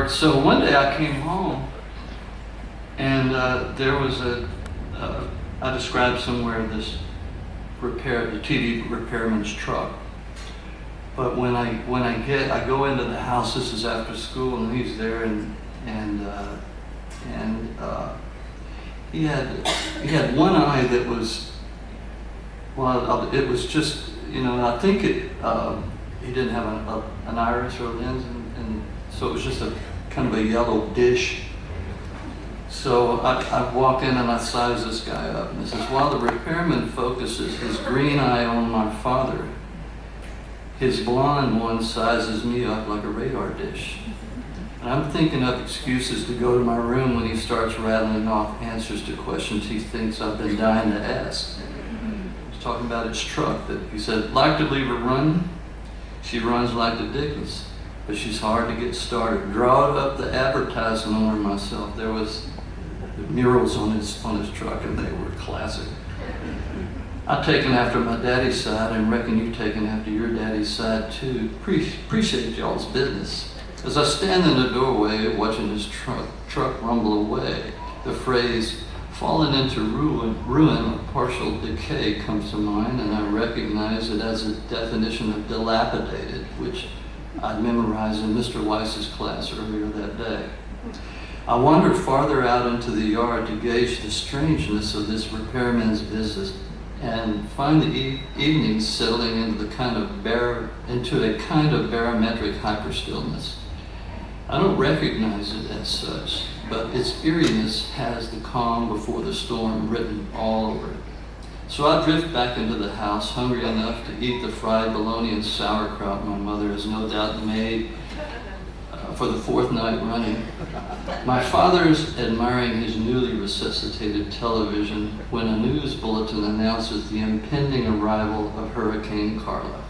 work. So one day I came home, and there was I described somewhere this the TV repairman's truck. But when I go into the house, this is after school, and he's there, and he had one eye that was, well, it was just, you know, I think he didn't have an iris or a lens, and so it was just a kind of a yellow dish. So I walk in and I size this guy up, and he says, while the repairman focuses his green eye on my father, his blonde one sizes me up like a radar dish. And I'm thinking up excuses to go to my room when he starts rattling off answers to questions he thinks I've been dying to ask. He's talking about his truck, that he said, like to leave her running? She runs like the Dickens, but she's hard to get started. Drawed up the advertisement on her myself. There was the murals on his truck, and they were classic. I've taken after my daddy's side, and reckon you've taken after your daddy's side too. Appreciate y'all's business. As I stand in the doorway watching his truck rumble away, the phrase fallen into ruin or partial decay comes to mind, and I recognize it as a definition of dilapidated, which I'd memorized in Mr. Weiss's class earlier that day. I wandered farther out into the yard to gauge the strangeness of this repairman's visit, and find the evenings settling into a kind of barometric hyperstillness. I don't recognize it as such, but its eeriness has the calm before the storm written all over it. So I drift back into the house, hungry enough to eat the fried bologna and sauerkraut my mother has no doubt made for the fourth night running. My father's admiring his newly resuscitated television when a news bulletin announces the impending arrival of Hurricane Carla.